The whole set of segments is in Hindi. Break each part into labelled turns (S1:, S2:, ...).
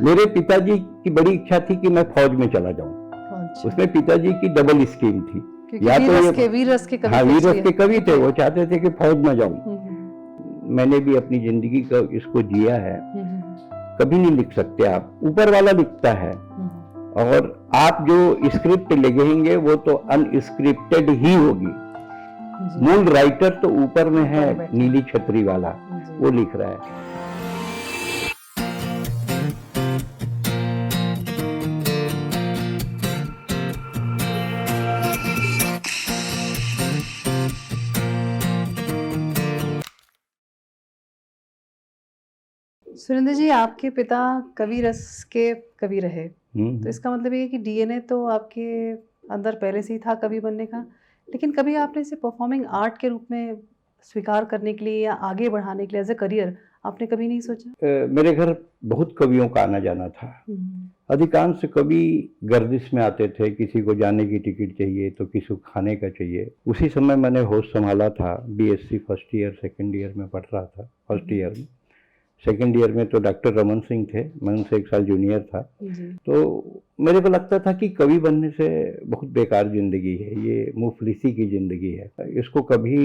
S1: मेरे पिताजी की बड़ी इच्छा थी कि मैं फौज में चला जाऊं।
S2: अच्छा,
S1: उसमें पिताजी की डबल स्कीम थी।
S2: क्योंकि
S1: या तो
S2: वीर रस के कवि
S1: हाँ,
S2: थे
S1: वीर रस
S2: इसलिए।
S1: के कवि थे, वो चाहते थे कि फौज में जाऊं। मैंने भी अपनी जिंदगी का इसको जिया है। कभी नहीं लिख सकते आप, ऊपर वाला लिखता है। और आप जो स्क्रिप्ट लिखेंगे वो तो अनस्क्रिप्टेड ही होगी। मूल राइटर तो ऊपर में है, नीली छतरी वाला, वो लिख रहा है।
S2: सुरेंद्र जी, आपके पिता कवि रस के कवि रहे, तो इसका मतलब ये है कि डीएनए तो आपके अंदर पहले से ही था कवि बनने का, लेकिन कभी आपने इसे परफॉर्मिंग आर्ट के रूप में स्वीकार करने के लिए या आगे बढ़ाने के लिए एज ए करियर आपने कभी नहीं सोचा?
S1: मेरे घर बहुत कवियों का आना जाना था। अधिकांश कवि गर्दिश में आते थे, किसी को जाने की टिकट चाहिए तो किसी को खाने का चाहिए। उसी समय मैंने होश संभाला था। BSc first year second year में पढ़ रहा था। फर्स्ट ईयर में, सेकेंड ईयर में तो डॉक्टर रमन सिंह थे, मैं उनसे 1 साल जूनियर था। तो मेरे को लगता था कि कवि बनने से बहुत बेकार जिंदगी है, ये मुफलिसी की जिंदगी है, इसको कभी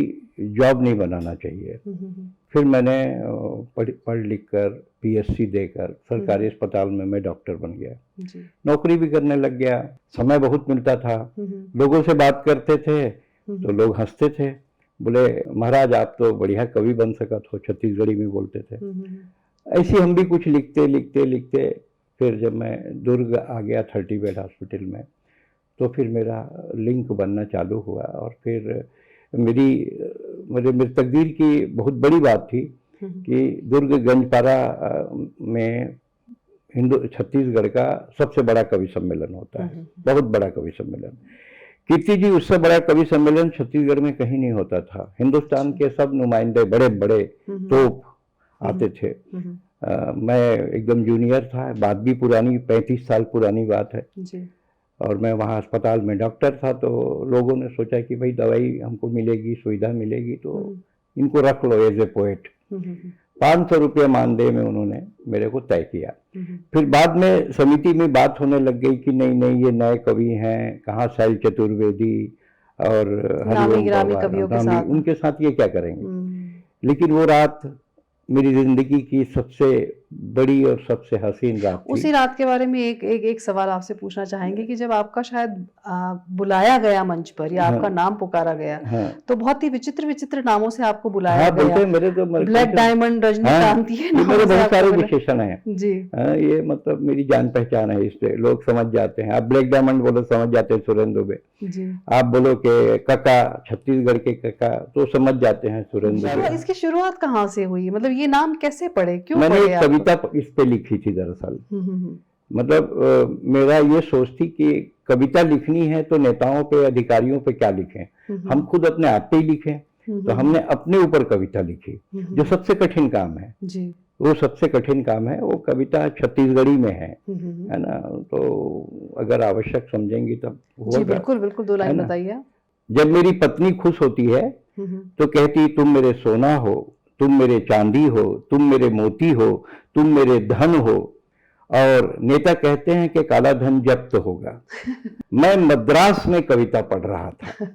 S1: जॉब नहीं बनाना चाहिए। फिर मैंने पढ़ लिख कर पीएचसी देकर सरकारी अस्पताल में मैं डॉक्टर बन गया। नौकरी भी करने लग गया, समय बहुत मिलता था। लोगों से बात करते थे तो लोग हंसते थे, बोले महाराज आप तो बढ़िया कवि बन सका तो, छत्तीसगढ़ी में बोलते थे। ऐसे हम भी कुछ लिखते लिखते लिखते फिर जब मैं दुर्ग आ गया 30 बेड हॉस्पिटल में, तो फिर मेरा लिंक बनना चालू हुआ। और फिर मेरी तकदीर की बहुत बड़ी बात थी कि दुर्ग गंजपारा में छत्तीसगढ़ का सबसे बड़ा कवि सम्मेलन होता है, बहुत बड़ा कवि सम्मेलन। कीर्ति जी, उससे बड़ा कवि सम्मेलन छत्तीसगढ़ में कहीं नहीं होता था। हिंदुस्तान के सब नुमाइंदे बड़े बड़े तोप आते थे। मैं एकदम जूनियर था, बात भी पुरानी 35 साल पुरानी बात है जी। और मैं वहाँ अस्पताल में डॉक्टर था, तो लोगों ने सोचा कि भाई दवाई हमको मिलेगी, सुविधा मिलेगी, तो इनको रख लो एज ए पोएट। 500 रुपये मानदेय में उन्होंने मेरे को तय किया। फिर बाद में समिति में बात होने लग गई कि नहीं नहीं, ये नए कवि हैं, कहाँ शैल चतुर्वेदी और हरिओम उनके साथ ये क्या करेंगे। लेकिन वो रात मेरी जिंदगी की सबसे बड़ी और सबसे हसीन रात थी।
S2: उसी रात के बारे में एक सवाल आपसे पूछना चाहेंगे कि जब आपका शायद बुलाया गया मंच पर या आपका नाम पुकारा गया, तो बहुत ही विचित्र विचित्र नामों से आपको बुलाया गया।
S1: मेरे तो
S2: ब्लैक डायमंड, रजनीकांत, ये
S1: मेरे बहुत सारे विशेषण हैं
S2: जी।
S1: ये मतलब मेरी जान पहचान है, इससे लोग समझ जाते हैं। आप ब्लैक डायमंड बोलो समझ जाते हैं सुरेंद्र दुबे जी। आप बोलो कि काका, छत्तीसगढ़ के काका, तो समझ जाते हैं सुरेंद्र दुबे।
S2: इसकी शुरुआत कहाँ से हुई, मतलब ये नाम कैसे पड़े, क्यों
S1: मैंने
S2: पड़े?
S1: कविता इस पे लिखी थी दरअसल। मतलब मेरा ये सोच थी कि कविता लिखनी है तो नेताओं पे, अधिकारियों पे क्या लिखें, हम खुद अपने आप पे ही लिखें। तो हमने अपने ऊपर कविता लिखी, जो सबसे कठिन काम है जी। वो सबसे कठिन काम है, वो कविता छत्तीसगढ़ी में है ना। तो अगर आवश्यक समझेंगे तब
S2: जी, बिल्कुल बिल्कुल, 2 लाइन बताइए।
S1: जब मेरी पत्नी खुश होती है तो कहती तुम मेरे सोना हो, तुम मेरे चांदी हो, तुम मेरे मोती हो, तुम मेरे धन हो। और नेता कहते हैं कि काला धन जब्त होगा। मैं मद्रास में कविता पढ़ रहा था।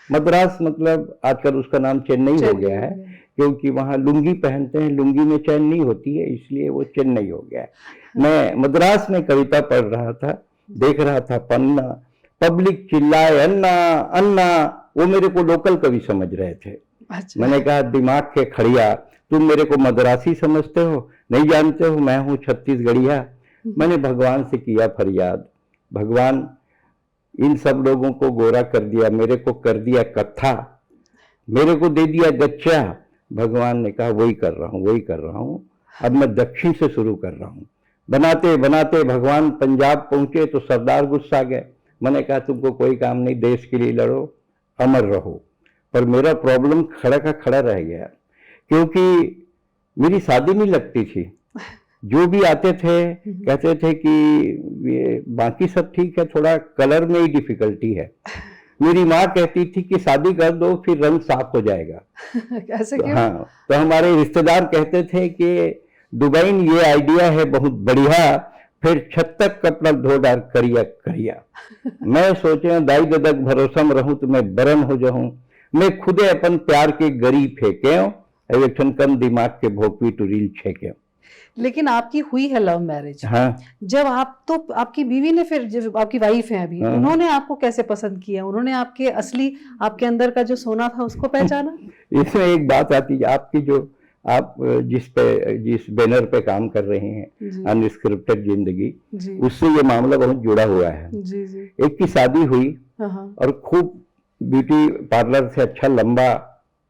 S1: मद्रास मतलब आजकल उसका नाम चेन्नई हो गया है, क्योंकि वहां लुंगी पहनते हैं, लुंगी में चैन नहीं होती है, इसलिए वो चेन्नई हो गया है। मैं मद्रास में कविता पढ़ रहा था, देख रहा था पन्ना, पब्लिक चिल्लाए अन्ना अन्ना, वो मेरे को लोकल कवि समझ रहे थे। अच्छा। मैंने कहा दिमाग के खड़िया, तुम मेरे को मद्रासी समझते हो, नहीं जानते हो मैं हूँ छत्तीसगढ़िया। मैंने भगवान से किया फरियाद, भगवान इन सब लोगों को गोरा कर दिया, मेरे को कर दिया कत्था, मेरे को दे दिया गच्चा। भगवान ने कहा वही कर रहा हूँ, वही कर रहा हूँ, अब मैं दक्षिण से शुरू कर रहा हूँ। बनाते बनाते भगवान पंजाब पहुंचे तो सरदार गुस्सा गए। मैंने कहा तुमको कोई काम नहीं, देश के लिए लड़ो, अमर रहो। पर मेरा प्रॉब्लम खड़ा का खड़ा रह गया, क्योंकि मेरी शादी नहीं लगती थी। जो भी आते थे कहते थे कि ये बाकी सब ठीक है, थोड़ा कलर में ही डिफिकल्टी है। मेरी माँ कहती थी कि शादी कर दो फिर रंग साफ हो जाएगा।
S2: कैसे क्यों?
S1: हाँ, तो हमारे रिश्तेदार कहते थे कि दुबई ये आइडिया है बहुत बढ़िया, फिर छत तक कपड़ा धो डाल करिया करिया। मैं सोचे दाई ददक भरोसा में रहूं तो मैं बरन हो जाऊं, मैं खुदे अपन प्यार के गरीब फेंके एवेक्शन कम दिमाग के भोपी टू रील छेके।
S2: लेकिन आपकी हुई है लव मैरिज।
S1: हाँ,
S2: जब आप तो आपकी बीवी ने फिर जब आपकी वाइफ है अभी,
S1: हाँ।
S2: उन्होंने आपको कैसे पसंद किया? उन्होंने आपके असली आपके अंदर का जो सोना था उसको पहचाना?
S1: इसमें एक बात आती है, आपकी जो आप जिस बैनर पे काम कर रहे हैं,
S2: जी
S1: अनस्क्रिप्टेड जिंदगी,
S2: जी
S1: उससे ये मामला बहुत जुड़ा हुआ है।
S2: जी जी।
S1: एक की शादी हुई
S2: हाँ हाँ।
S1: और खूब ब्यूटी पार्लर से अच्छा लंबा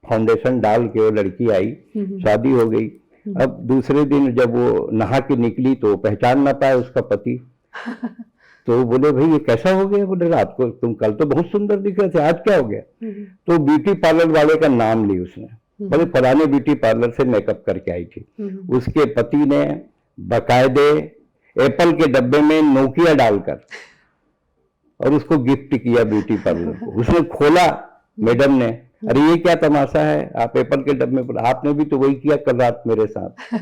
S1: फाउंडेशन डाल के वो लड़की आई, शादी हो गई। अब दूसरे दिन जब वो नहा के निकली तो पहचान ना पाया उसका पति। तो बोले भाई ये कैसा हो गया? बोले रात को तुम कल तो बहुत सुंदर दिख रहे थे, आज क्या हो गया? तो ब्यूटी पार्लर वाले का नाम ली उसने, बोले पुराने ब्यूटी पार्लर से मेकअप करके आई थी। उसके पति ने बकायदे एप्पल के डब्बे में नोकिया डालकर और उसको गिफ्ट किया ब्यूटी पार्लर को। उसने खोला, मैडम ने, अरे ये क्या तमाशा है, आप एप्पल के डब्बे में, आपने भी तो वही किया कल रात मेरे साथ।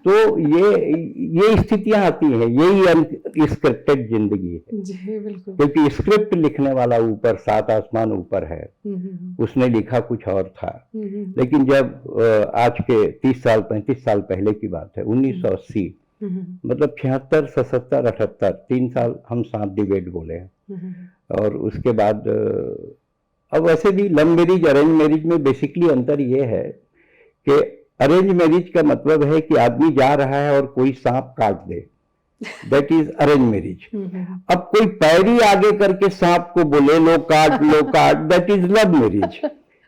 S1: तो ये स्थितियां आती हैं, यही स्क्रिप्टेड जिंदगी है।
S2: जी बिल्कुल।
S1: क्योंकि स्क्रिप्ट लिखने वाला ऊपर, सात आसमान ऊपर है, उसने लिखा कुछ और था। लेकिन जब आज के 30 साल 35 साल पहले की बात है, 1980, मतलब 76 77 78, 3 साल हम साथ डिबेट बोले हैं। और उसके बाद अब वैसे भी लव मैरिज अरेंज मैरिज में बेसिकली अंतर ये है कि अरेंज मैरिज का मतलब है कि आदमी जा रहा है और कोई सांप काट दे, दैट इज अरेंज मैरिज। अब कोई पैरी आगे करके सांप को बोले लो काट, दैट इज लव मैरिज।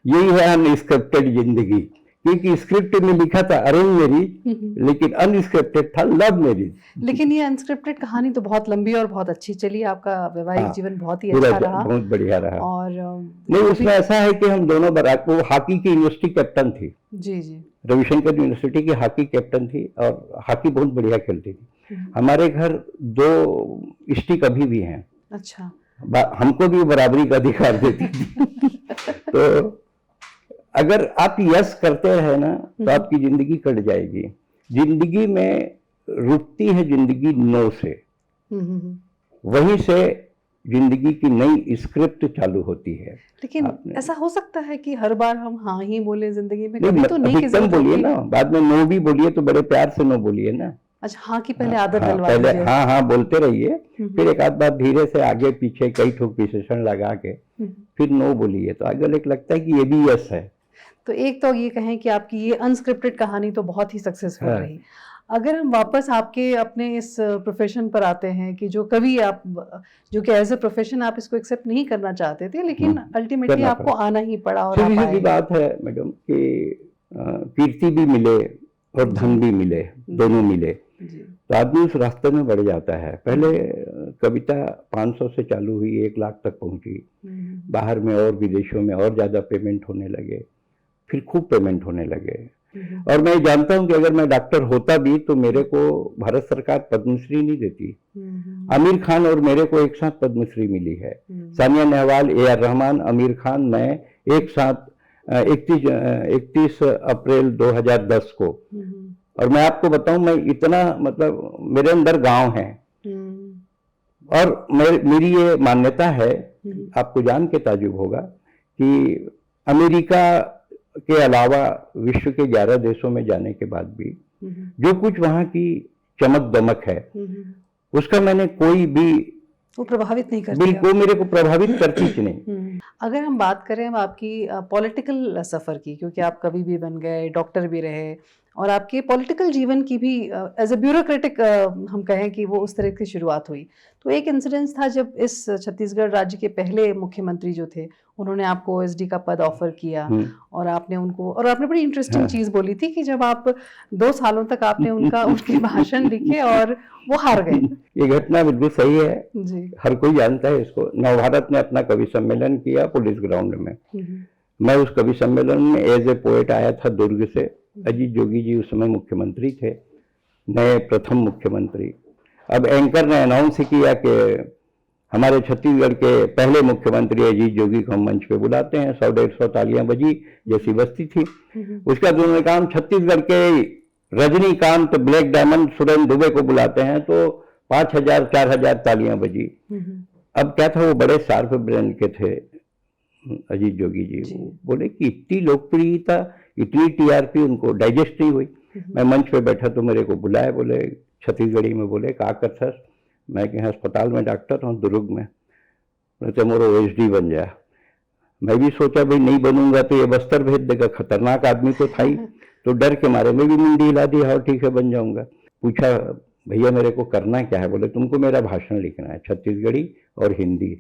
S1: यही है अनस्क्रिप्टेड जिंदगी, क्योंकि स्क्रिप्ट में लिखा था अरेंज मैरिज, लेकिन अनस्क्रिप्टेड था लव मैरिज।
S2: लेकिन ये अनस्क्रिप्टेड कहानी तो बहुत लंबी और बहुत अच्छी चली, आपका वैवाहिक
S1: हाँ,
S2: जीवन बहुत ही अच्छा रहा,
S1: बहुत बढ़िया रहा।
S2: और
S1: नहीं, उसमें ऐसा है कि हम दोनों बराबर, वो हॉकी की यूनिवर्सिटी कैप्टन थी।
S2: जी जी।
S1: रविशंकर यूनिवर्सिटी की हॉकी कैप्टन थी और हॉकी बहुत बढ़िया खेलती थी। हमारे घर 2 स्टिक अभी भी हैं।
S2: अच्छा।
S1: हमको भी बराबरी का अधिकार देती थी। तो अगर आप यस करते रहे ना तो आपकी जिंदगी कट जाएगी। जिंदगी में रुकती है जिंदगी नो से, वहीं से जिंदगी की नई स्क्रिप्ट चालू होती है।
S2: लेकिन ऐसा हो सकता है कि हर बार हम हाँ ही बोले जिंदगी में?
S1: नहीं,
S2: कभी तो नहीं की जरूरत
S1: बोलिए ना, बाद में नो भी बोलिए तो बड़े प्यार से नो बोलिए ना।
S2: अच्छा, हाँ की पहले आदत डलवा
S1: पहले
S2: दीजिए।
S1: हाँ हाँ बोलते रहिए, फिर एक आध बार धीरे से आगे पीछे कई ठोक विशेषण लगा के फिर नो बोलिए, तो आगे लगता है कि ये भी यस है।
S2: तो एक तो ये कहें कि आपकी ये अनस्क्रिप्टेड कहानी तो बहुत ही सक्सेसफुल रही। अगर हम वापस आपके अपने इस प्रोफेशन पर आते हैं कि जो कभी आप, जो कि एज ए प्रोफेशन आप इसको एक्सेप्ट नहीं करना चाहते थे, लेकिन अल्टीमेटली आपको आना ही पड़ा। और
S1: सीधी बात है मैडम कि कीर्ति भी मिले और धन भी मिले, दोनों मिले, तो आदमी उस रास्ते में बढ़ जाता है। पहले कविता 500 से चालू हुई, 1 लाख तक पहुंची, बाहर में और विदेशों में और ज्यादा पेमेंट होने लगे, फिर खूब पेमेंट होने लगे। और मैं जानता हूं कि अगर मैं डॉक्टर होता भी तो मेरे को भारत सरकार पद्मश्री नहीं देती। आमिर खान और मेरे को एक साथ पद्मश्री मिली है। सानिया नेहवाल, AR रहमान, आमिर खान, मैं एक साथ 31 अप्रैल 2010 को। और मैं आपको बताऊं, मैं इतना, मतलब मेरे अंदर गांव है और मेरी ये मान्यता है, आपको जान के ताजुब होगा कि अमेरिका के अलावा विश्व के 11 देशों में जाने के बाद भी जो कुछ वहां की चमक दमक है उसका मैंने कोई भी
S2: वो प्रभावित नहीं करती,
S1: बिल्कुल मेरे को प्रभावित करती ही नहीं।
S2: अगर हम बात करें अब आपकी पॉलिटिकल सफ़र की, क्योंकि आप कवि भी बन गए, डॉक्टर भी रहे, और आपके पॉलिटिकल जीवन की भी एज ए ब्यूरोक्रेटिक हम कहें कि वो उस तरह की शुरुआत हुई। तो एक इंसिडेंस था जब इस छत्तीसगढ़ राज्य के पहले मुख्यमंत्री जो थे, उन्होंने आपको OSD का पद ऑफर किया, और आपने बड़ी इंटरेस्टिंग चीज़ बोली थी कि जब आप 2 सालों तक आपने उनके भाषण लिखे और वो हार गए।
S1: ये घटना बिल्कुल सही है
S2: जी।
S1: हर कोई जानता है इसको। नवभारत ने अपना कवि सम्मेलन किया पुलिस ग्राउंड में। मैं उस कवि सम्मेलन में एज ए पोएट आया था दुर्ग से। अजीत जोगी जी उस समय मुख्यमंत्री थे, नए प्रथम मुख्यमंत्री। अब एंकर ने अनाउंस किया कि हमारे छत्तीसगढ़ के पहले मुख्यमंत्री अजीत जोगी को हम मंच पे बुलाते हैं। 100-150 तालियां बजी, जैसी बस्ती थी। उसका उन्होंने कहा छत्तीसगढ़ के रजनीकांत ब्लैक डायमंड सुरेंद्र दुबे को बुलाते हैं। तो 5,000 4,000 तालियां बजी। अब क्या था, वो बड़े शार्प ब्रेन के थे अजीत जोगी जी, वो बोले कि इतनी लोकप्रियता, इतनी टीआरपी उनको डाइजेस्ट नहीं हुई। मैं मंच पे बैठा तो मेरे को बुलाए, बोले छत्तीसगढ़ी में, बोले का कर सर, मैं कि अस्पताल में डॉक्टर हूँ दुर्ग में, तो मोरो OSD बन जाए। मैं भी सोचा भाई नहीं बनूंगा तो ये बस्तर भेज देगा, खतरनाक आदमी तो था ही, तो डर के मारे मैं भी मुंडी हिला दी, हाँ ठीक है बन जाऊंगा। पूछा भैया मेरे को करना क्या है, बोले तुमको मेरा भाषण लिखना है, छत्तीसगढ़ी और हिंदी।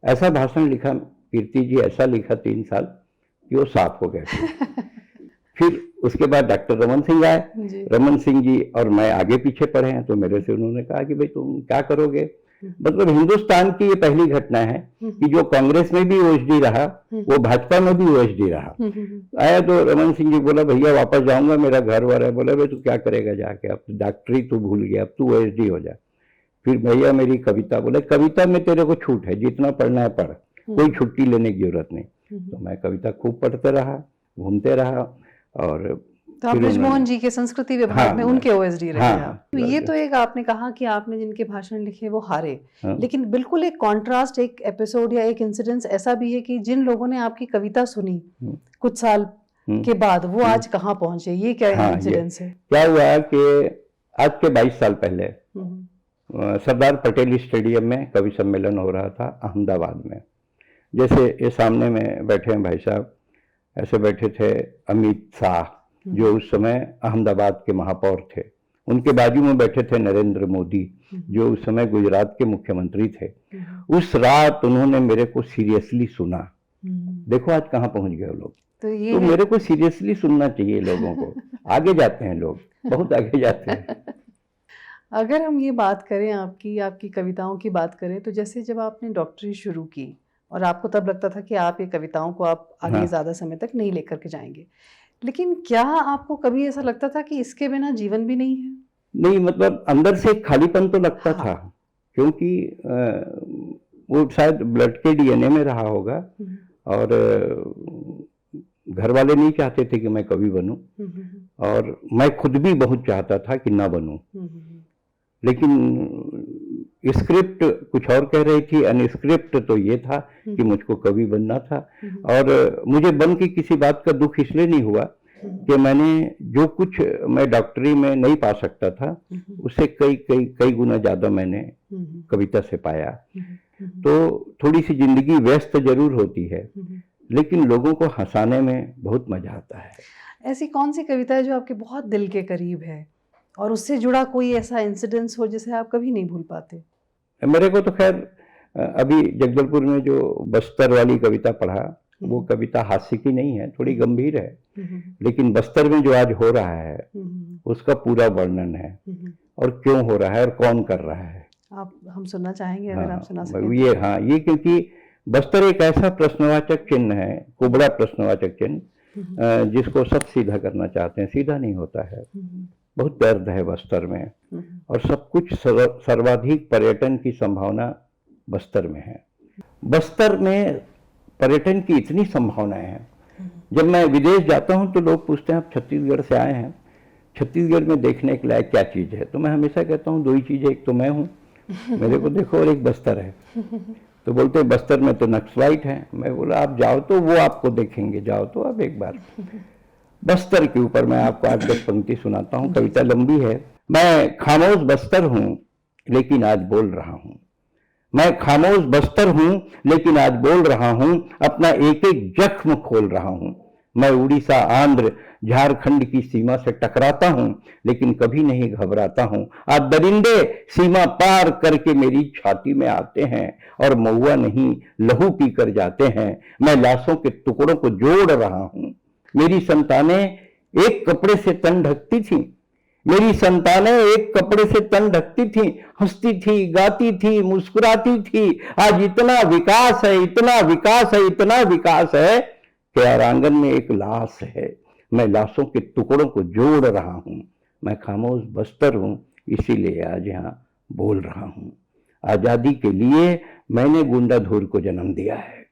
S1: ऐसा भाषण लिखा कीर्ति जी, ऐसा लिखा 3 साल कि वो साफ हो गया। फिर उसके बाद डॉक्टर रमन सिंह आए, रमन सिंह जी और मैं आगे पीछे पढ़े हैं, तो मेरे से उन्होंने कहा कि भाई तुम क्या करोगे। मतलब हिंदुस्तान की ये पहली घटना है कि जो कांग्रेस में भी OSD रहा वो भाजपा में भी OSD रहा। आया तो रमन सिंह जी बोला भैया वापस जाऊंगा, मेरा घर वर है। बोला भाई तू क्या करेगा जाके, अब डॉक्टरी तू भूल गया, अब तू OSD हो जा। फिर भैया मेरी कविता, बोले कविता में तेरे को छूट है, जितना पढ़ना है पढ़, कोई छुट्टी लेने की जरूरत नहीं। तो मैं कविता खूब पढ़ते रहा, घूमते रहा। और
S2: तो आप बृजमोहन जी के संस्कृति विभाग में उनके OSD रहे आप। तो ये तो एक आपने कहा कि आपने जिनके भाषण लिखे वो हारे, लेकिन बिल्कुल एक कॉन्ट्रास्ट, एक एपिसोड या एक इंसिडेंस ऐसा भी है कि जिन लोगों ने आपकी कविता सुनी कुछ साल के बाद वो आज कहाँ पहुंचे, ये क्या इंसिडेंस है?
S1: क्या हुआ कि आज के 22 साल पहले सरदार पटेल स्टेडियम में कवि सम्मेलन हो रहा था अहमदाबाद में। जैसे ये सामने में बैठे हैं भाई साहब, ऐसे बैठे थे अमित शाह जो उस समय अहमदाबाद के महापौर थे, उनके बाजू में बैठे थे नरेंद्र मोदी जो उस समय गुजरात के मुख्यमंत्री थे। उस रात उन्होंने मेरे को सीरियसली सुना। देखो आज कहाँ पहुंच गए लोग। तो मेरे को सीरियसली सुनना चाहिए लोगों को। आगे जाते हैं लोग, बहुत आगे जाते हैं।
S2: अगर हम ये बात करें आपकी कविताओं की बात करें, तो जैसे जब आपने डॉक्टरी शुरू की और आपको तब लगता था कि आप ये कविताओं को आप आगे ज़्यादा समय तक नहीं लेकर के जाएंगे, लेकिन क्या आपको कभी ऐसा लगता था कि इसके बिना जीवन भी नहीं है? नहीं, मतलब अंदर से खालीपन तो लगता था, क्योंकि वो शायद ब्लड के DNA में रहा होगा। और घर वाले नहीं चाहते थे कि मैं कवि बनूं, और मैं खुद भी बहुत चाहता था कि ना बनूं, लेकिन स्क्रिप्ट कुछ और कह रही थी, अनस्क्रिप्ट तो ये था कि मुझको कवि बनना था। और मुझे बन के किसी बात का दुख इसलिए नहीं हुआ कि मैंने जो कुछ मैं डॉक्टरी में नहीं पा सकता था उससे कई गुना ज्यादा मैंने कविता से पाया। तो थोड़ी सी जिंदगी व्यस्त जरूर होती है, लेकिन लोगों को हंसाने में बहुत मजा आता है। ऐसी कौन सी कविता है जो आपके बहुत दिल के करीब है और उससे जुड़ा कोई ऐसा इंसिडेंस हो जिसे आप कभी नहीं भूल पाते? मेरे को तो खैर अभी जगदलपुर में जो बस्तर वाली कविता पढ़ा, वो कविता हास्य की नहीं है, थोड़ी गंभीर है, लेकिन बस्तर में जो आज हो रहा है उसका पूरा वर्णन है और क्यों हो रहा है और कौन कर रहा है। हम सुनना चाहेंगे अगर आप सुना सकें। ये क्योंकि बस्तर एक ऐसा प्रश्नवाचक चिन्ह है, कुबड़ा प्रश्नवाचक चिन्ह, जिसको सब सीधा करना चाहते हैं, सीधा नहीं होता है। बहुत दर्द है बस्तर में, और सब कुछ सर्वाधिक पर्यटन की संभावना बस्तर में है। बस्तर में पर्यटन की इतनी संभावनाएं हैं, जब मैं विदेश जाता हूं तो लोग पूछते हैं आप छत्तीसगढ़ से आए हैं, छत्तीसगढ़ में देखने के लायक क्या चीज है? तो मैं हमेशा कहता हूँ 2 ही चीजें, एक तो मैं हूँ, मेरे को देखो, और एक बस्तर है। तो बोलते हैं बस्तर में तो नक्सलाइट है। मैं बोला आप जाओ तो वो आपको देखेंगे, जाओ तो आप एक बार। बस्तर के ऊपर मैं आपको 8-10 पंक्ति सुनाता हूँ, कविता लंबी है। मैं खामोश बस्तर हूँ लेकिन आज बोल रहा हूँ, मैं खामोश बस्तर हूँ लेकिन आज बोल रहा हूँ, अपना एक एक जख्म खोल रहा हूँ। मैं उड़ीसा, आंध्र, झारखंड की सीमा से टकराता हूँ लेकिन कभी नहीं घबराता हूँ। आज दरिंदे सीमा पार करके मेरी छाती में आते हैं और महुआ नहीं लहू पी कर जाते हैं। मैं लाशों के टुकड़ों को जोड़ रहा हूँ। मेरी संतानें एक कपड़े से तन ढकती थी, मेरी संतानें एक कपड़े से तन ढकती थी, हंसती थी, गाती थी, मुस्कुराती थी। आज इतना विकास है, इतना विकास है, इतना विकास है कि आंगन में एक लाश है। मैं लाशों के टुकड़ों को जोड़ रहा हूं। मैं खामोश बस्तर हूं, इसीलिए आज यहां बोल रहा हूं। आजादी के लिए मैंने गुंडाधुर को जन्म दिया है।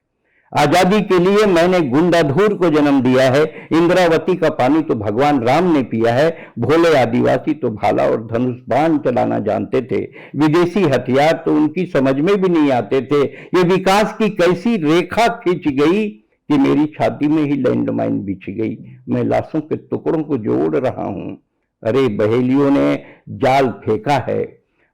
S1: आजादी के लिए मैंने गुंडाधूर को जन्म दिया है, इंद्रावती का पानी तो भगवान राम ने पिया है, भोले आदिवासी तो भाला और धनुष बाण चलाना जानते थे, विदेशी हथियार तो उनकी समझ में भी नहीं आते थे। ये विकास की कैसी रेखा खिंच गई कि मेरी छाती में ही लैंडमाइन बिछ गई, मैं लाशों के टुकड़ों को जोड़ रहा हूं। अरे बहेलियों ने जाल फेंका है,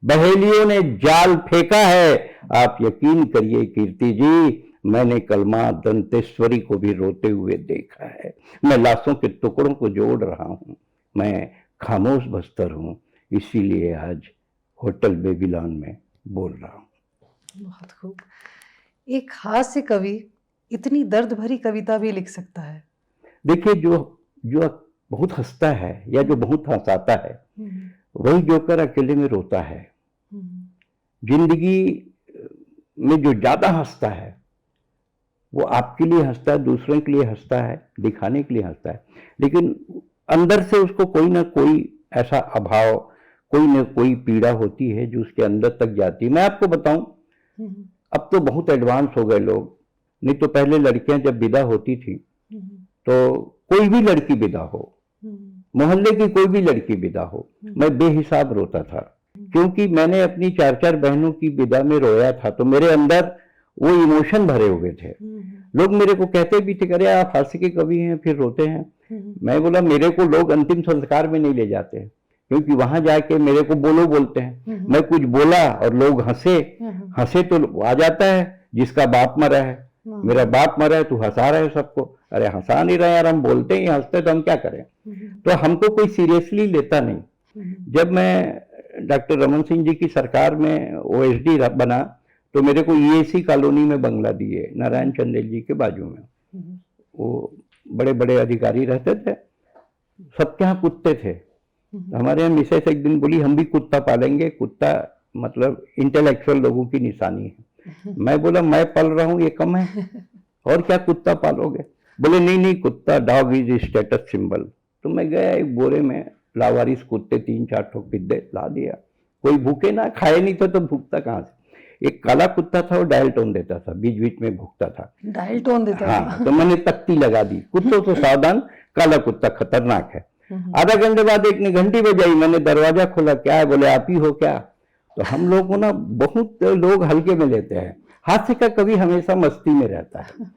S1: बहेलियों ने जाल फेंका है, आप यकीन करिए कीर्ति जी, मैंने कल मां दंतेश्वरी को भी रोते हुए देखा है। मैं लाशों के टुकड़ों को जोड़ रहा हूं, मैं खामोश बस्तर हूं, इसीलिए आज होटल बेबीलोन में बोल रहा हूं।
S2: बहुत खूब। एक हास्य कवि इतनी दर्द भरी कविता भी लिख सकता है।
S1: देखिए, जो बहुत हंसता है या जो बहुत हंसाता है, वही जोकर अकेले में रोता है। जिंदगी में जो ज्यादा हंसता है वो आपके लिए हंसता है, दूसरों के लिए हंसता है, दिखाने के लिए हंसता है, लेकिन अंदर से उसको कोई ना कोई ऐसा अभाव, कोई ना कोई पीड़ा होती है जो उसके अंदर तक जाती है। मैं आपको बताऊं, अब तो बहुत एडवांस हो गए लोग, नहीं तो पहले लड़कियां जब विदा होती थी तो कोई भी लड़की विदा हो, मोहल्ले की कोई भी लड़की विदा हो, मैं बेहिसाब रोता था, क्योंकि मैंने अपनी 4-4 बहनों की विदा में रोया था, तो मेरे अंदर वो इमोशन भरे हुए थे। लोग मेरे को कहते भी थे, अरे आप हास्य के कवि हैं फिर रोते हैं। मैं बोला, मेरे को लोग अंतिम संस्कार में नहीं ले जाते, क्योंकि वहां जाके मेरे को बोलो बोलते हैं। मैं कुछ बोला और लोग हंसे तो आ जाता है, जिसका बाप मरा है, मेरा बाप मरा है, तू हंसा रहा है सबको। अरे हंसा नहीं रहे यार, हम बोलते ही हंसते, तो हम क्या करें। तो हमको कोई सीरियसली लेता नहीं। जब मैं डॉक्टर रमन सिंह जी की सरकार में ओएसडी बना, तो मेरे को ईएसी कॉलोनी में बंगला दिए, नारायण चंदेल जी के बाजू में। वो बड़े बड़े अधिकारी रहते थे, सबके यहाँ कुत्ते थे। हमारे यहाँ मिसेस एक दिन बोली, हम भी कुत्ता पालेंगे, कुत्ता मतलब इंटेलेक्चुअल लोगों की निशानी है। मैं बोला, मैं पाल रहा हूँ, ये कम है, और क्या कुत्ता पालोगे। बोले नहीं, कुत्ता, डॉग इज स्टेटस सिंबल। तो मैं गया, एक बोरे में लावारिस कुत्ते 3-4 ठोक पिद्दे ला दिया। कोई भूखे ना, खाए नहीं था तो भूखता कहाँ से। एक काला कुत्ता था, वो डायल टोन देता था, बीच बीच में भूखता था।
S2: डायल टोन देता था।
S1: हाँ, तो मैंने तख्ती लगा दी, कुत्तों से सावधान, काला कुत्ता खतरनाक है। आधा घंटे बाद एक ने घंटी बजाई, मैंने दरवाजा खोला, क्या है, बोले आप ही हो क्या। तो हम लोग को ना बहुत लोग हल्के में लेते हैं। हास्य का कवि हमेशा मस्ती में रहता है।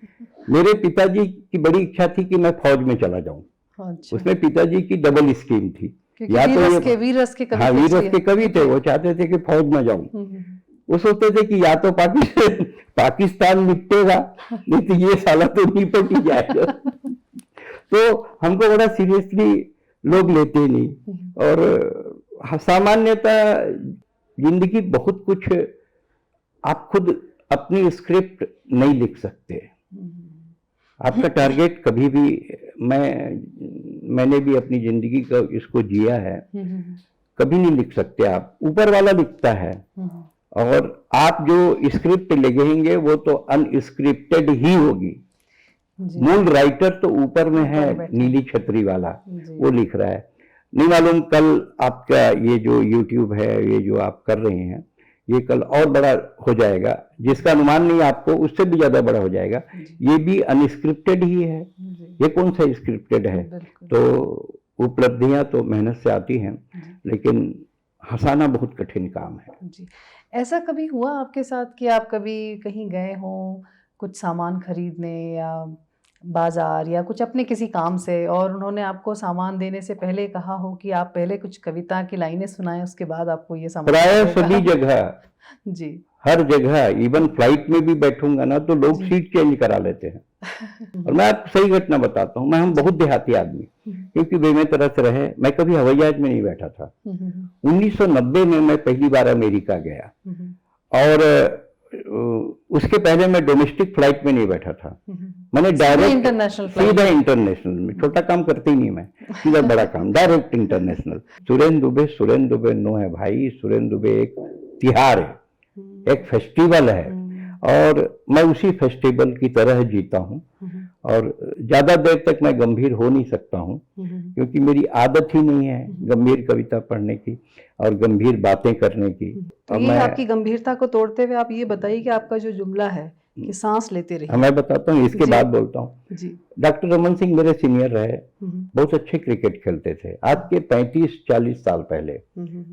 S1: मेरे पिताजी की बड़ी इच्छा थी कि मैं फौज में चला जाऊं।
S2: अच्छा।
S1: उसमें पिताजी की डबल स्कीम थी,
S2: या तो वीर रस के
S1: कवि थे, वो चाहते थे कि फौज में जाऊं। वो सोचते थे कि या तो पाकिस्तान निपटेगा, नहीं तो ये साला तो निपट ही जाएगा। तो हमको बड़ा सीरियसली लोग लेते नहीं। और सामान्यतः जिंदगी बहुत कुछ, आप खुद अपनी स्क्रिप्ट नहीं लिख सकते। आपका टारगेट कभी भी, मैंने भी अपनी जिंदगी का इसको जिया है, कभी नहीं लिख सकते आप, ऊपर वाला लिखता है। और आप जो स्क्रिप्ट लिखेंगे वो तो अनस्क्रिप्टेड ही होगी। मूल राइटर तो ऊपर में है, नीली छतरी वाला, वो लिख रहा है। नहीं मालूम कल आपका ये जो यूट्यूब है, ये जो आप कर रहे हैं, ये कल और बड़ा हो जाएगा, जिसका अनुमान नहीं आपको, उससे भी ज्यादा बड़ा हो जाएगा। ये भी अनस्क्रिप्टेड ही है, ये कौन सा स्क्रिप्टेड है। तो उपलब्धियां तो मेहनत से आती हैं, लेकिन हंसाना बहुत कठिन काम है।
S2: जी। ऐसा कभी हुआ आपके साथ कि आप कभी कहीं गए हों कुछ सामान खरीदने या बाजार या कुछ अपने किसी काम से, और उन्होंने आपको सामान देने से पहले कहा हो कि आप पहले कुछ कविता की लाइनें सुनाएं, उसके बाद आपको ये सामान।
S1: प्राय सभी जगह,
S2: जी,
S1: हर जगह, इवन फ्लाइट में भी बैठूंगा ना तो लोग सीट चेंज करा लेते हैं। और मैं आपको सही घटना बताता हूँ, हम बहुत देहाती आदमी, क्योंकि वे में तरह से रहे, मैं कभी हवाई जहाज में नहीं बैठा था। 1990 में मैं पहली बार अमेरिका गया, और उसके पहले मैं डोमेस्टिक फ्लाइट में नहीं बैठा था। मैंने डायरेक्ट सीधा इंटरनेशनल में, छोटा काम करते ही नहीं मैं, सीधा बड़ा काम, डायरेक्ट इंटरनेशनल। सुरेंद्र दुबे नो है भाई, सुरेंद्र दुबे एक तिहार है, एक फेस्टिवल है, और मैं उसी फेस्टिवल की तरह जीता हूँ। और ज्यादा देर तक मैं गंभीर हो नहीं सकता हूँ, क्योंकि मेरी आदत ही नहीं है गंभीर कविता पढ़ने की और गंभीर बातें करने की।
S2: तो ये आपकी गंभीरता को तोड़ते हुए आप ये बताइए कि आपका जो जुमला है कि सांस लेते रहिए।
S1: मैं बताता हूँ, इसके बाद बोलता हूँ
S2: जी।
S1: डॉक्टर रमन सिंह मेरे सीनियर रहे, बहुत अच्छे क्रिकेट खेलते थे। आज के 35-40 साल पहले,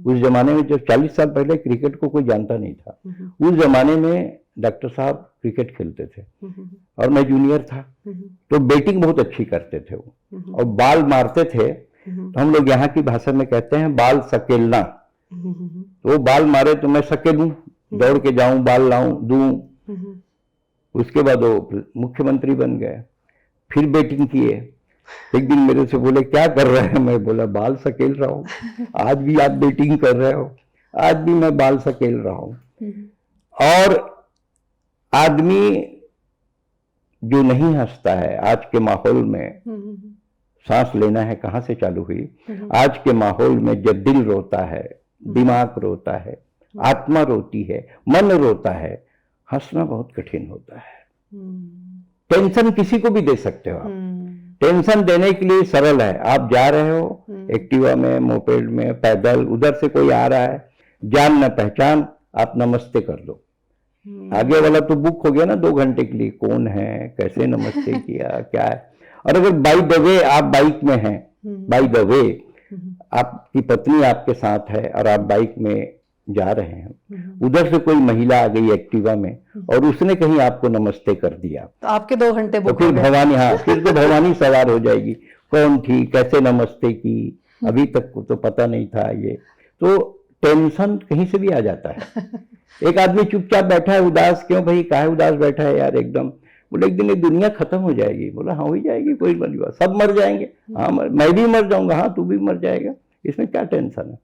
S1: उस जमाने में, जो 40 साल पहले क्रिकेट को कोई जानता नहीं था, उस जमाने में डॉक्टर साहब क्रिकेट खेलते थे और मैं जूनियर था, तो बैटिंग बहुत अच्छी करते थे वो, और बॉल मारते थे तो हम लोग यहाँ की भाषा में कहते हैं बाल सकेलना। तो वो बॉल मारे तो मैं सकेलूं, दौड़ के जाऊं, बॉल लाऊं, दूं। उसके बाद वो मुख्यमंत्री बन गए, फिर बैटिंग किए। एक दिन मेरे से बोले क्या कर रहे हैं? मैं बोला बाल सकेल रहा हूँ। आज भी आप बैटिंग कर रहे हो? आज भी मैं बाल सकेल रहा हूँ। और आदमी जो नहीं हंसता है आज के माहौल में, सांस लेना है कहाँ से चालू हुई? आज के माहौल में जब दिल रोता है, दिमाग रोता है, आत्मा रोती है, मन रोता है, हंसना बहुत कठिन होता है। टेंशन किसी को भी दे सकते हो आप। टेंशन देने के लिए सरल है, आप जा रहे हो एक्टिवा में, मोपेड में, पैदल, उधर से कोई आ रहा है, जान न पहचान, आप नमस्ते कर दो। आगे वाला तो बुक हो गया ना 2 घंटे के लिए, कौन है, कैसे नमस्ते किया, क्या है। और अगर बाई द वे आप बाइक में हैं, बाई द वे आपकी पत्नी आपके साथ है और आप बाइक में जा रहे हैं, उधर से कोई महिला आ गई एक्टिवा में और उसने कहीं आपको नमस्ते कर दिया,
S2: तो आपके 2 घंटे
S1: तो फिर भवानी, हाँ, फिर तो भवानी सवार हो जाएगी, कौन थी, कैसे नमस्ते की, अभी तक तो पता नहीं था। ये तो टेंशन कहीं से भी आ जाता है। एक आदमी चुपचाप बैठा है, उदास, क्यों भाई, काहे उदास बैठा है यार एकदम? बोले एक दिन ये दुनिया खत्म हो जाएगी। बोला हाँ हो ही जाएगी, कोई बड़ी बात, सब मर जाएंगे। हाँ मैं भी मर जाऊंगा, हाँ तू भी मर जाएगा, इसमें क्या टेंशन है?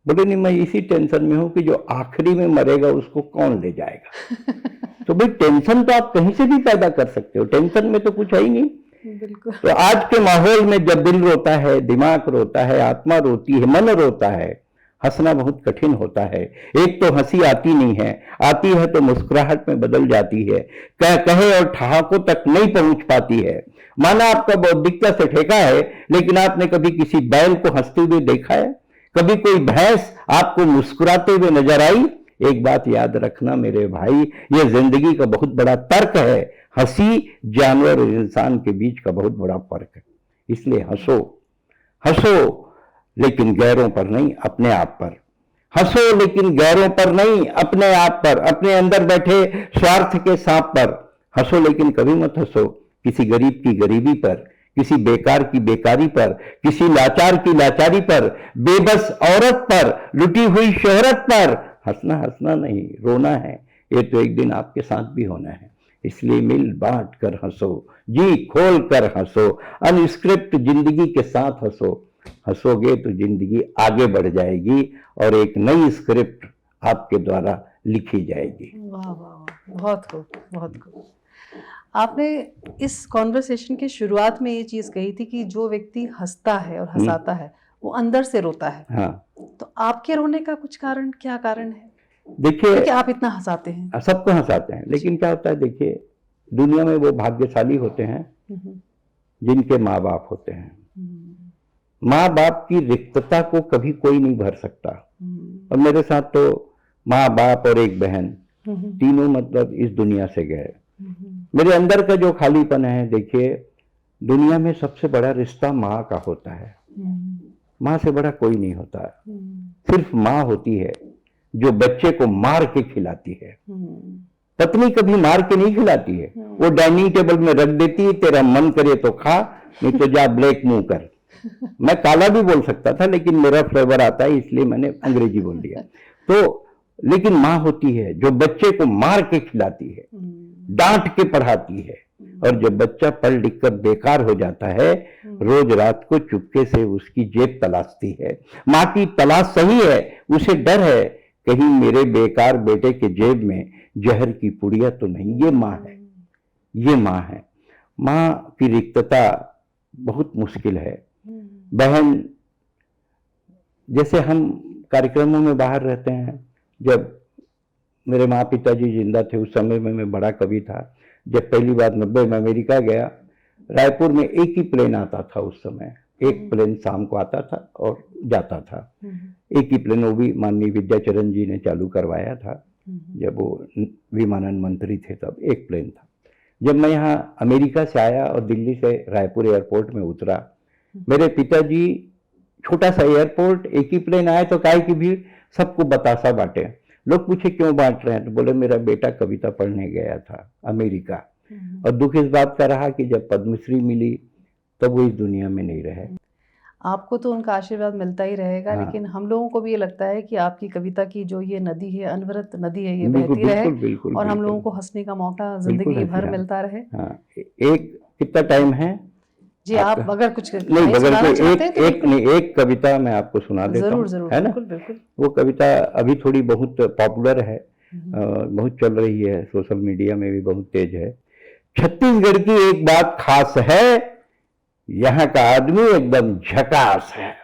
S1: बोले नहीं, मैं इसी टेंशन में हूं कि जो आखिरी में मरेगा उसको कौन ले जाएगा। तो भाई टेंशन तो आप कहीं से भी पैदा कर सकते हो, टेंशन में तो कुछ है ही नहीं।
S2: बिल्कुल।
S1: तो आज के माहौल में जब दिल रोता है, दिमाग रोता है, आत्मा रोती है, मन रोता है, हंसना बहुत कठिन होता है। एक तो हंसी आती नहीं है, आती है तो मुस्कुराहट में बदल जाती है, कहे और ठहाकों तक नहीं पहुंच पाती है। माना आपका बौद्धिकता से ठेका है, लेकिन आपने कभी किसी बैल को हंसते हुए देखा है? कभी कोई भैंस आपको मुस्कुराते हुए नजर आई? एक बात याद रखना मेरे भाई, ये जिंदगी का बहुत बड़ा तर्क है। हंसी जानवर और इंसान के बीच का बहुत बड़ा फर्क है। इसलिए हंसो, हंसो लेकिन गैरों पर नहीं, अपने आप पर हंसो, लेकिन गैरों पर नहीं, अपने आप पर, अपने अंदर बैठे स्वार्थ के सांप पर हंसो, लेकिन कभी मत हंसो किसी गरीब की गरीबी पर, किसी बेकार की बेकारी पर, किसी लाचार की लाचारी पर, बेबस औरत पर, लुटी हुई शोहरत पर। हंसना हंसना नहीं, रोना है, ये तो एक दिन आपके साथ भी होना है। इसलिए मिल बांट कर हंसो, जी खोल कर हंसो, अनस्क्रिप्ट जिंदगी के साथ हंसो। हंसोगे तो जिंदगी आगे बढ़ जाएगी और एक नई स्क्रिप्ट आपके द्वारा लिखी जाएगी।
S2: वाह वाह वाह, बहुत खूब, बहुत खूब। आपने इस कॉन्वर्सेशन के शुरुआत में ये चीज कही थी कि जो व्यक्ति हंसता है और हंसाता है वो अंदर से रोता है।
S1: हाँ,
S2: तो आपके रोने का कुछ कारण, क्या कारण है?
S1: देखिए
S2: कि आप इतना हंसाते हैं।
S1: सबको हंसाते हैं, लेकिन क्या होता है, देखिए दुनिया में वो भाग्यशाली होते हैं जिनके माँ बाप होते हैं। माँ बाप की रिक्तता को कभी कोई नहीं भर सकता। और मेरे साथ तो माँ बाप और एक बहन, तीनों मतलब इस दुनिया से गए। मेरे अंदर का जो खालीपन है, देखिए दुनिया में सबसे बड़ा रिश्ता माँ का होता है। माँ से बड़ा कोई नहीं होता, सिर्फ माँ होती है जो बच्चे को मार के खिलाती है। पत्नी कभी मार के नहीं खिलाती है, वो डाइनिंग टेबल में रख देती है, तेरा मन करे तो खा, नहीं तो जा ब्लैक मुंह कर। मैं काला भी बोल सकता था, लेकिन मेरा फ्लेवर आता है इसलिए मैंने अंग्रेजी बोल दिया। तो लेकिन माँ होती है जो बच्चे को मार के खिलाती है, डांट के पढ़ाती है, और जब बच्चा पढ़ लिख कर बेकार हो जाता है, रोज रात को चुपके से उसकी जेब तलाशती है। माँ की तलाश सही है, उसे डर है कहीं मेरे बेकार बेटे के जेब में जहर की पुड़िया तो नहीं। ये माँ है, ये माँ है। माँ की रिक्तता बहुत मुश्किल है। बहन, जैसे हम कार्यक्रमों में बाहर रहते हैं, जब मेरे माँ पिताजी जिंदा थे उस समय में मैं बड़ा कवि था। जब पहली बार 90 में अमेरिका गया, रायपुर में एक ही प्लेन आता था उस समय, एक प्लेन शाम को आता था और जाता था, एक ही प्लेन, वो भी माननीय विद्याचरण जी ने चालू करवाया था। जब वो विमानन मंत्री थे तब एक प्लेन था। जब मैं यहाँ अमेरिका से आया और दिल्ली से रायपुर एयरपोर्ट में उतरा, मेरे पिताजी छोटा सा एयरपोर्ट, एक ही प्लेन आया तो काहे की भीड़, सबको बतासा बांटे। लोग पूछे क्यों बांट रहे हैं, तो बोले मेरा बेटा कविता पढ़ने गया था अमेरिका, और दुख इस बात का रहा कि जब पद्मश्री मिली तब वो इस दुनिया में नहीं रहे।
S2: आपको तो उनका आशीर्वाद मिलता ही रहेगा,
S1: हाँ।
S2: लेकिन हम लोगों को भी ये लगता है कि आपकी कविता की जो ये नदी है, अनवरत नदी है, ये
S1: बिल्कुल
S2: बहती रहे
S1: बिल्कुल बिल्कुल
S2: और हम
S1: बिल्कुल।
S2: लोगों को हंसने का मौका
S1: बिल्कुल
S2: जिंदगी
S1: हंसी,
S2: भर
S1: हाँ।
S2: मिलता रहे।
S1: हाँ, एक कितना टाइम है
S2: जी, आप
S1: आपका?
S2: अगर कुछ
S1: नहीं,
S2: लाइन
S1: बगल
S2: सुनाना
S1: पे
S2: चाहते हैं तो
S1: एक नहीं, एक कविता मैं आपको सुना देता
S2: जरूर
S1: हूँ,
S2: जरूर,
S1: है ना।
S2: बिल्कुल बिल्कुल।
S1: वो कविता अभी थोड़ी बहुत पॉपुलर है, बहुत चल रही है, सोशल मीडिया में भी बहुत तेज है। छत्तीसगढ़ की एक बात खास है, यहाँ का आदमी एकदम झकास है।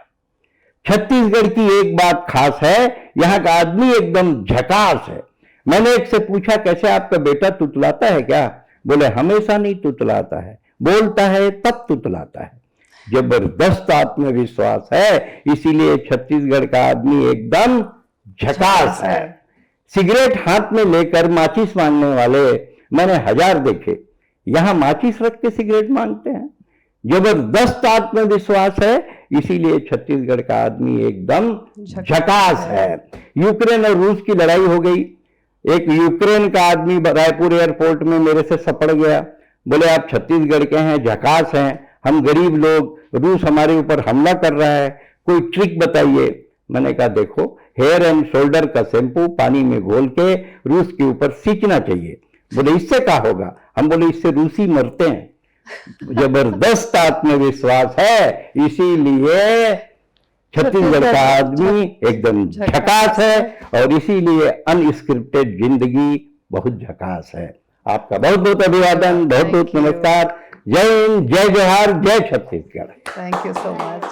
S1: छत्तीसगढ़ की एक बात खास है, यहाँ का आदमी एकदम झकास है। मैंने एक से पूछा कैसे आपका बेटा तुतलाता है क्या, बोले हमेशा नहीं तुतलाता है, बोलता है तब तुतलाता है। जबरदस्त आत्मविश्वास है, इसीलिए छत्तीसगढ़ का आदमी एकदम झकास है। सिगरेट हाथ में लेकर माचिस मांगने वाले मैंने 1000 देखे, यहाँ माचिस रख के सिगरेट मांगते हैं। जबरदस्त आत्मविश्वास है, इसीलिए छत्तीसगढ़ का आदमी एकदम झकास है। यूक्रेन और रूस की लड़ाई हो गई, एक यूक्रेन का आदमी रायपुर एयरपोर्ट में मेरे से सपड़ गया, बोले आप छत्तीसगढ़ के हैं, झकास हैं, हम गरीब लोग, रूस हमारे ऊपर हमला कर रहा है, कोई ट्रिक बताइए। मैंने कहा देखो, हेयर एंड शोल्डर का शैम्पू पानी में घोल के रूस के ऊपर सींचना चाहिए। बोले इससे क्या होगा, हम बोले इससे रूसी मरते हैं। जबरदस्त आत्मविश्वास है, इसीलिए छत्तीसगढ़ का आदमी एकदम झकास है, और इसीलिए अनस्क्रिप्टेड जिंदगी बहुत झकास है। आपका बहुत बहुत अभिवादन, बहुत बहुत नमस्कार। जय हिंद, जय जोहार, जय Chhattisgarh.
S2: Thank you so much.